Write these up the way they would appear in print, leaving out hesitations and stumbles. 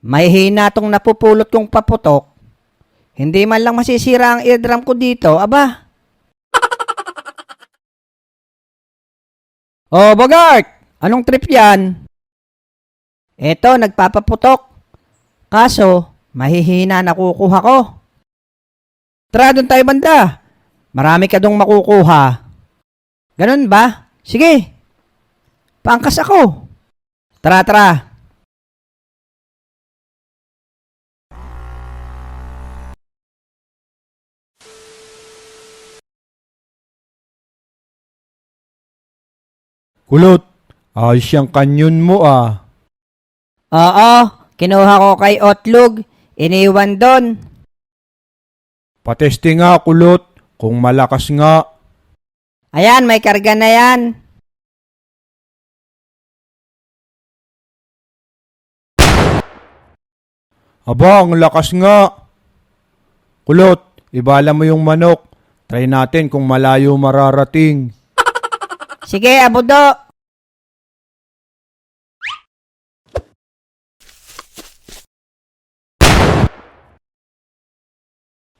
Mahihina tong napupulot kong paputok. Hindi man lang masisira ang eardrum ko dito, aba. Oh, Bogart! Anong trip yan? Eto, nagpapaputok. Kaso, mahihina nakukuha ko. Tara, doon tayo banda. Marami ka dong makukuha. Ganun ba? Sige. Paangkas ako. Tara, tara. Kulot, ayos yung kanyon mo ah. Oo, kinuha ko kay Otlog. Iniwan doon. Pateste nga kulot, kung malakas nga. Ayan, may karga na yan. Aba, ang lakas nga. Kulot, ibala mo yung manok. Try natin kung malayo mararating. Sige, abudo.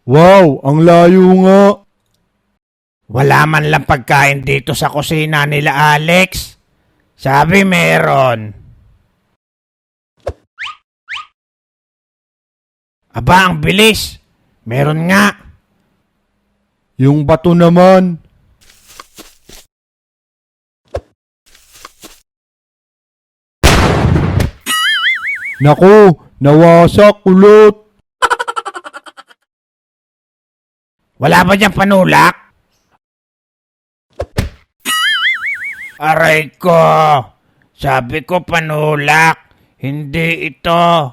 Wow, ang layo nga. Wala man lang pagkain dito sa kusina nila Alex. Sabi meron. Aba, ang bilis. Meron nga. Yung bato naman. Naku, nawasak kulot. Wala ba diyang panulak? Aray ko. Sabi ko panulak. Hindi ito.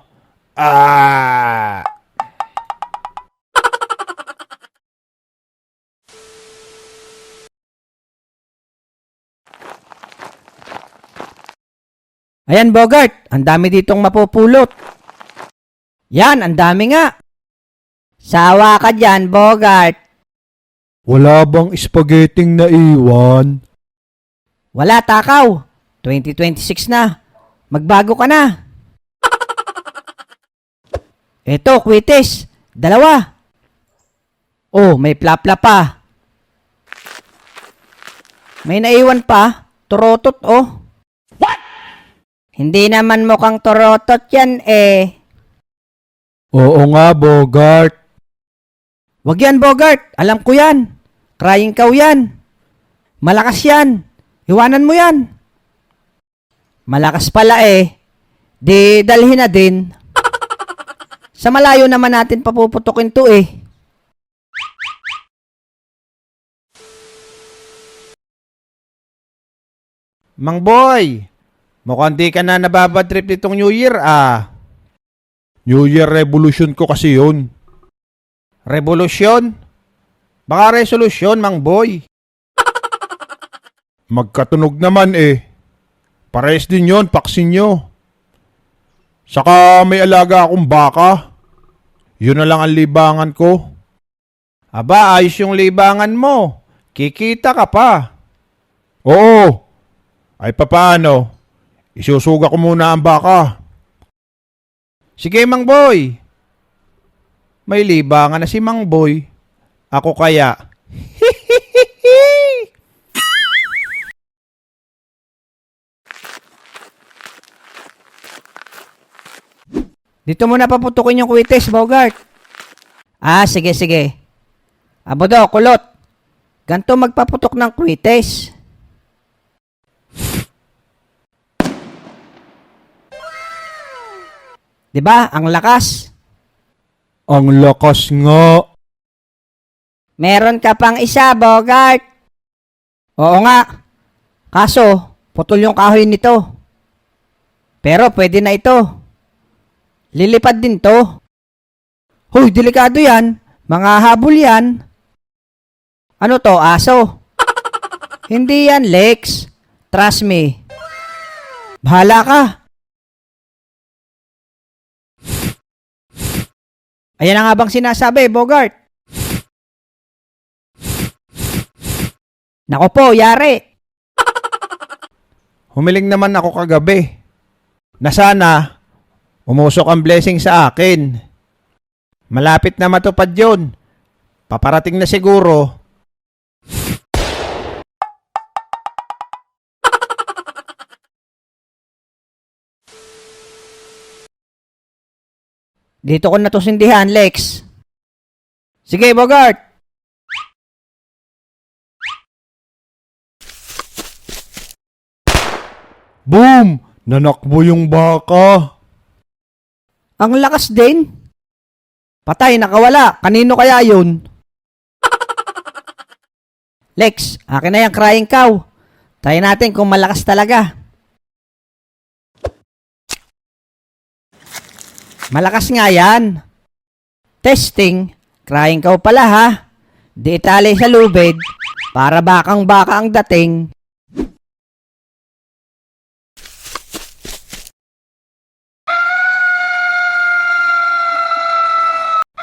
Ayan, Bogart. Ang dami ditong mapupulot. Yan, ang dami nga. Sawa ka dyan, Bogart. Wala bang spaghetting na iwan? Wala, takaw. 2026 na. Magbago ka na. Eto, kwites. 2. Oh, may plapla pa. May naiwan pa. Turotot, oh. What? Hindi naman mukhang turotot yan, eh. Oo nga, Bogart. Wag yan, Bogart. Alam ko yan. Crying cow yan. Malakas yan. Iwanan mo yan. Malakas pala eh. Di dalhin na din. Sa malayo naman natin papuputukin to eh. Mang boy, mukhang di ka na nababadrip nitong New Year ah. New Year Revolution ko kasi yun. Revolusyon? Baka resolusyon, Mang boy. Magkatunog naman eh. Pares din yon, paksin nyo. Saka may alaga akong baka. Yun na lang ang libangan ko. Aba, ayos yung libangan mo. Kikita ka pa. Oo. Ay papaano? Isusuga ko muna ang baka. Sige, Mang boy. May libangan na si Mang boy. Ako kaya. Dito mo na paputukin yung kwites, Bogart. Ah, sige, sige. Abodo, kulot. Ganto magpaputok ng kwites. Diba? Ang lakas. Ang lakas nga. Meron ka pang isa, Bogart. Oo nga. Kaso, putol yung kahoy nito. Pero pwede na ito. Lilipad din to. Hoy, delikado yan. Mga habol yan. Ano to, aso? Hindi yan, Lex. Trust me. Bahala ka. Ayan na nga bang sinasabi, Bogart? Nako po, yari. Humiling naman ako kagabi na sana Umusok ang blessing sa akin. Malapit na matupad yun. Paparating na siguro. Dito ko na to sindihan, Lex. Sige, Bogart. Boom! Nanakbo yung baka. Ang lakas din. Patay, nakawala. Kanino kaya yun? Lex, akin na yung crying cow. Try natin kung malakas talaga. Malakas nga yan. Testing. Crying cow pala ha. Di itali sa lubid. Para bakang baka ang dating.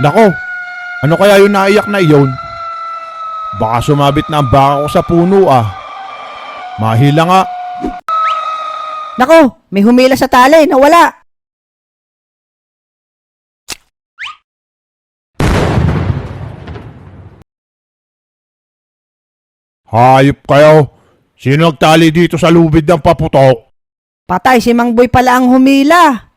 Nako, ano kaya yung naiyak na iyon? Baka sumabit na ang baka ko sa puno ah. Mahila nga. Nako, may humila sa tali. Nawala. Hayop kayo. Sino nagtali dito sa lubid ng paputok? Patay, si Mang Boy pala ang humila.